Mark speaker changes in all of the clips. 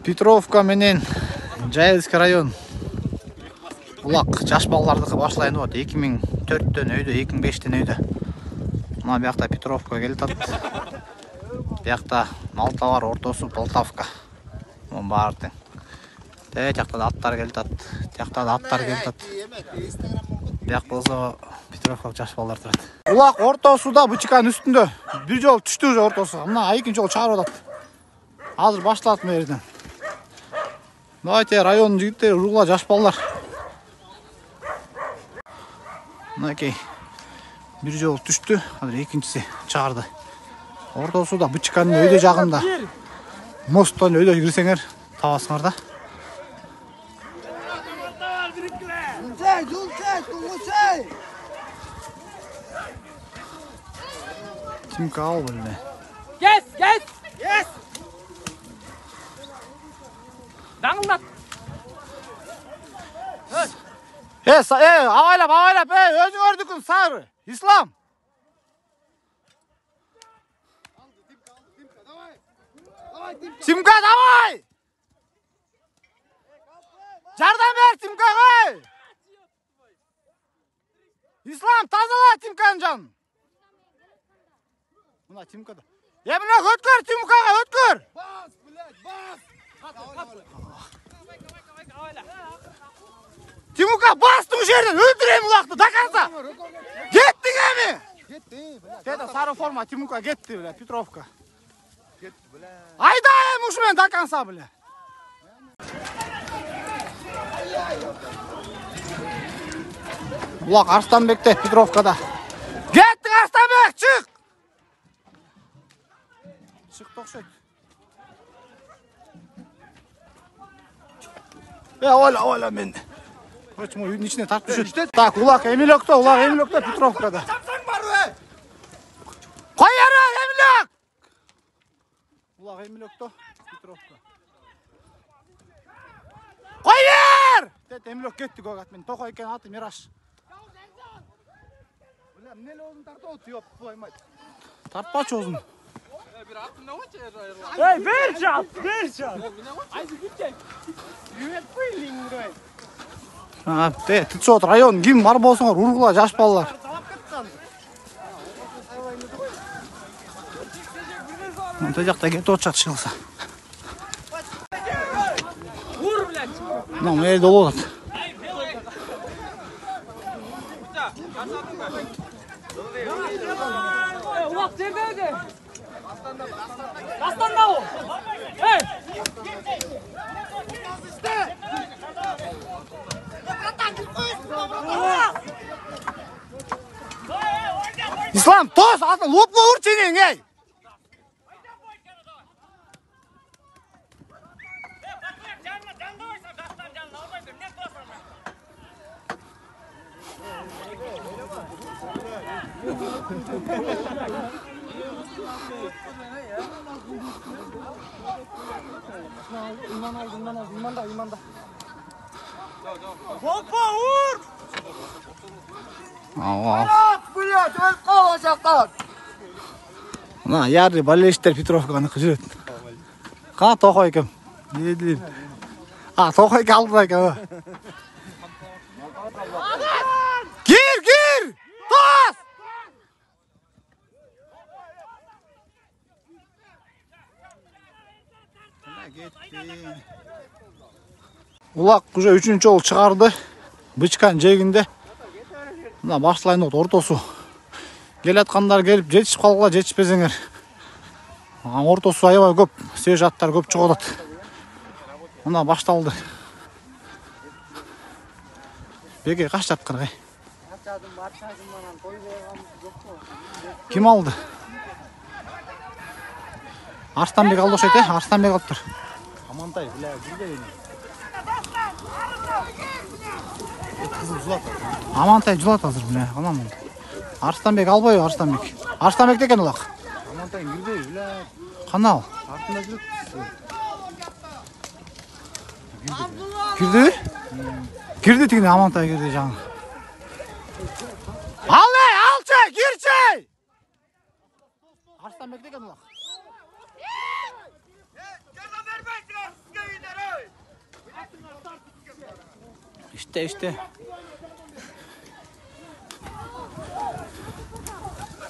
Speaker 1: Петровка менен Жайылский район. Улак жаш балалардыкы башлайын болот. 2004-төн өйдө, 2005-тен өйдө. Мына биякта Петровка келип атат. Биякта Малтабар ортосу Полтавка. Мына баары тең. Жакта да аттар келип атат. Жакта да аттар келип атат. Бияк болсо Петровка жаш балдар турат. Улак ортосуда бычканын үстүндө. Бир жол түштү уже ортосуга. Мына экинчи жол чыгарып атат. Азыр башталат мына жерден. Давайте районун жигиттери ургула жаш балдар. Мынакей бир жол түштү, азыр экинчиси чыгарды. Ортосуда бычканын өйдө жагында. Мосттон өйдө кирсеңер табасыңар да. Тимка ал беле.
Speaker 2: Yes, yes. Yes. Даңылдат.
Speaker 1: Avaylap, özün ördükün sarı. İslam. Timka, davay. Jardan ver Timka'ya. İslam, tazala Timka'nın canını. Buna Timka'da. Yemine ötkür Timka'ya, ötkür.
Speaker 3: Bas, bas.
Speaker 1: Timka bastın жерден, öldüreyim ulaktı, dakansa. Gittin mi?
Speaker 3: Gitti.
Speaker 1: Dede sarı forma Timka gitti bile, Petrovka.
Speaker 3: Gitti bile.
Speaker 1: Ayda muşmen dakansa bile. Ulak Arslanbek'te, Petrovka'da. Gittin Arslanbek, çık! Çık tokşet. Ola men. Почему үйдің içine tart düşürt. Так, Улак Эмилёк'та, Петровкa'da.
Speaker 3: Samsang var be.
Speaker 1: Koy yere Emilök! Улак Эмилёк'ta, Petrovka. Koy yer! Tet Emilök gitti kogat men. Toko eken atı Miraş.
Speaker 3: Ulan ne oldu tartı otuyor koymaydı.
Speaker 1: Tartma çözün.
Speaker 2: Hey, ver çat. Ayzi gidecek. Yüvet koyun buraya.
Speaker 1: Ha, Titsot rayon kim var bolsoңор ургула жаш балдар. Мындай жакта кетип отчат чыгылса.
Speaker 2: Vur bilen.
Speaker 1: Мына эл долуп атат.
Speaker 2: Ulak жерде. Dastanda o. Hey.
Speaker 1: İslam toz atın lupla vur çeneyin ey. İmanda.
Speaker 3: Hoppa vur.
Speaker 1: Aa.
Speaker 3: Блядь, öl kalacaklar.
Speaker 1: Мына яры баллештер Петровканы жүрөт. Кана токой экен. Не дейм? Токой калды экен. Gir! Tос! Улак уже 3-чү жол чыгарды. Бычкан жегинде. Мына башталайын болот ортосу. Келаткандар келип жетишип калгыла, жетишпесеңер. Ортосу аябай көп, свеж аттар көп чыгып атат. Мына башталды. Беге каш жаткыр. Ким алды? Арстанбек алды окшойт, Арстанбек алыптыр.
Speaker 3: Амантай, бля, жүргөйүн.
Speaker 1: Амантай жылат азыр бля, аламын. Арстанбек албай, Арстанбек. Арстанбек деген улак.
Speaker 3: Амантай жүргөй, бля.
Speaker 1: Канал.
Speaker 3: Артында жүрөт.
Speaker 1: Кирди? Кирди тигине Амантай кирди жаңы. Алчы, кирчи! Арстанбек деген улак.
Speaker 3: Jardan vermezsin sizge
Speaker 1: işte.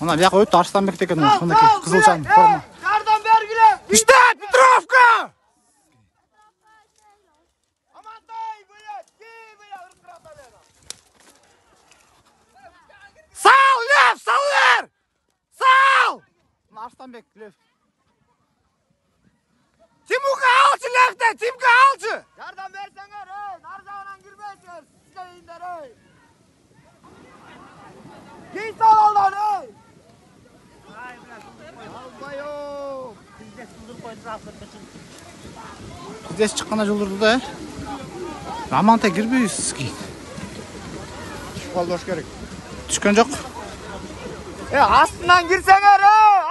Speaker 1: Ona bir ötü Arslanbek deken sondaki Kızılçam forma.
Speaker 3: Yardım vergile.
Speaker 1: İşte Petrovka!
Speaker 3: Amantay böyle. Ki böyle ırkırata ver.
Speaker 1: Sal Lev, sal ver! Sal! Arslanbek Lev. Timuka alçı Lev'de, Timuka alçı!
Speaker 3: Yardım versene ey. Narzağına girmeyeceğiz. Size indir ey. Giy sal olan ey. Albayım.
Speaker 1: Bizdes çıkkana juldurdu da. Ramanta girbeyiz ki.
Speaker 3: Kaldoş gerek.
Speaker 1: Düşkön yok.
Speaker 3: Astından girsene ey.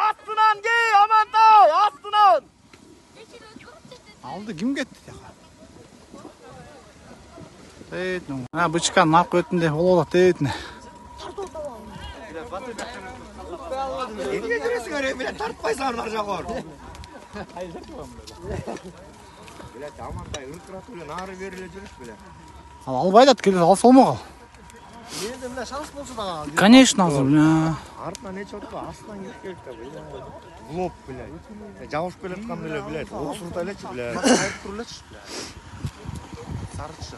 Speaker 3: Astından giy Amantay. Astından.
Speaker 1: Aldı kim gitti ya? Deyit ne? Ha bu çıkan nak ötünde ola deyit ne?
Speaker 3: Niye giresin ey? Bile tartmaysan narca kor. Bile Amantay ırkırat bile narı verilecek bile.
Speaker 1: Albaydat gelir al solma kal.
Speaker 3: Nerede bile şans bolsa da.
Speaker 1: Конечно hazır ya.
Speaker 3: Артынан не чотко астынан керек та бile. Глоп бile. Жауыш келаткан эле билет. Оксурта элечи биле. Кайып турулечи биле. Сарычы.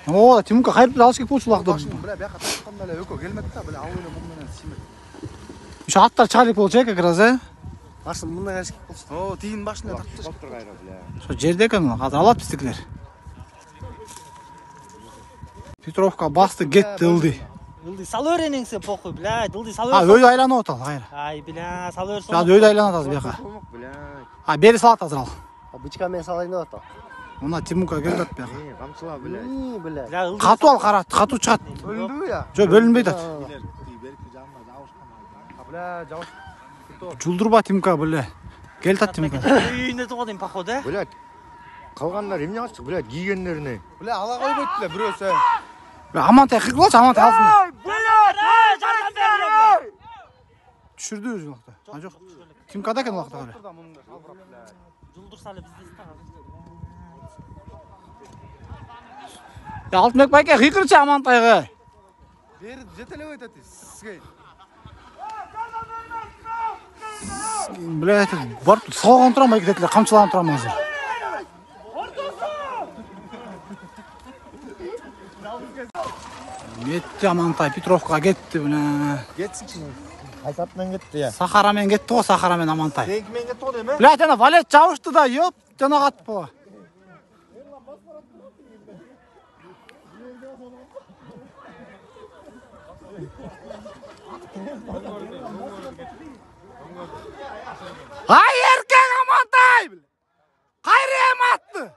Speaker 1: О, Тимука хайып алыш керек болчу лакта.
Speaker 3: Биле бияка ташканда эле өкө келмек та биле ал эле мун менен симет.
Speaker 1: Şu аттар чыгарып болчу экен как раз, э?
Speaker 3: Башын мындан келиш керек болчу. О, тийин башына тартып доктор кайра биле.
Speaker 1: Şu жерде экен, азыр алат биздикилер. Петровка басты, кетти, ылды.
Speaker 2: Ылдый сал өренеңсе похуй, блядь. Ылдый сал
Speaker 1: А,
Speaker 2: өрсөң.
Speaker 1: өйдө айланып атал, кайра.
Speaker 2: Ай, бля, сал өрсөң.
Speaker 1: Жады өйдө айланат азыр бияка.
Speaker 3: Биле.
Speaker 1: А, бери салат азыр ал.
Speaker 3: Бычка мен салайын деп атам.
Speaker 1: Мына Тимука келип атат бияка.
Speaker 3: Камчыла биле. Биле.
Speaker 2: Бля, ылдый.
Speaker 1: Катуу ал карат, катуу чыгат.
Speaker 3: Өлдү я.
Speaker 1: Жо бөлүнбөйт ат.
Speaker 3: Биле, жауыш.
Speaker 1: Жулдурба Тимука биле. Келип атат Тимука.
Speaker 2: Үйүнө тугадын походу, э?
Speaker 3: Биле. Калгандар эмне ачык биле, кийгендерине. Биле, ала койбойт биле бирөөсү.
Speaker 1: Амантай кыйкылчу, Амантай алсын.
Speaker 2: Жардам бер.
Speaker 1: Түшүрдү өзү убакта. А жок. Тимкада экен убакта кале.
Speaker 2: Жулдур салы бизде стаган.
Speaker 1: Я Алтынбек байке кыйкырчы Амантайга.
Speaker 3: Бери жетелебейт ати сизге.
Speaker 1: Блядь, барып салган турам байке детилер, камчылаган турам азыр. Кетти Амантай, Петровка кетти биле.
Speaker 3: Кетсинчи. Кайтатынан кетти я.
Speaker 1: Сахара менен кетти го, Сахара менен Амантай.
Speaker 3: Деньги мен кетти го деме?
Speaker 1: Блядь, ана валет жабышты да, ёп, жана катпы. Ай эркек Амантай! Кайра эм атты.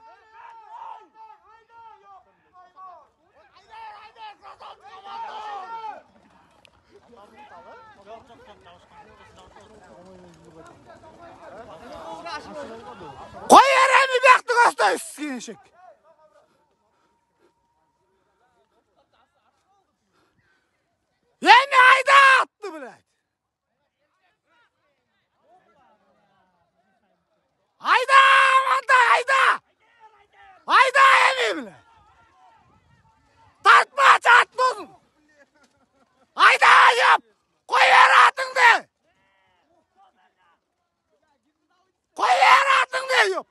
Speaker 1: Koy eremi bekti göster üstüne. Yeni ayda attı bile. Ayda Amantay ayda. Ayda yeni bile. Tartma çarptın. Ayda yap. Koy yer atın de. Koy yer atın de yap.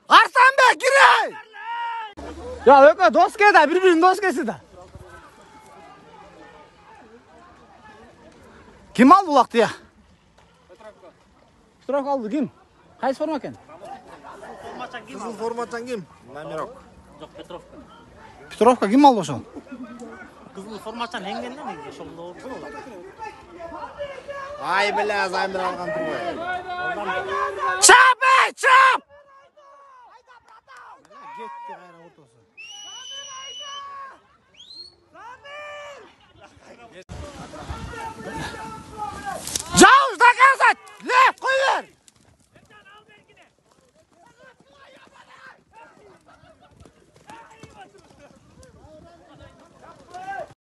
Speaker 1: Arslan be gire. Ya öyle dost geldi, birbirinin dost gelsin de. Kim aldı ulaktı ya? Petrovka aldı kim? Qaysi forma ekan?
Speaker 3: Kızıl formattan kim? Namirok.
Speaker 2: Жок, Петровка.
Speaker 1: Petrovka kim aldı oşun?
Speaker 2: Кызыл формачан эңгенде негизи ошол
Speaker 3: Ay bile Zaymir algan turboy.
Speaker 1: Çap ey çap!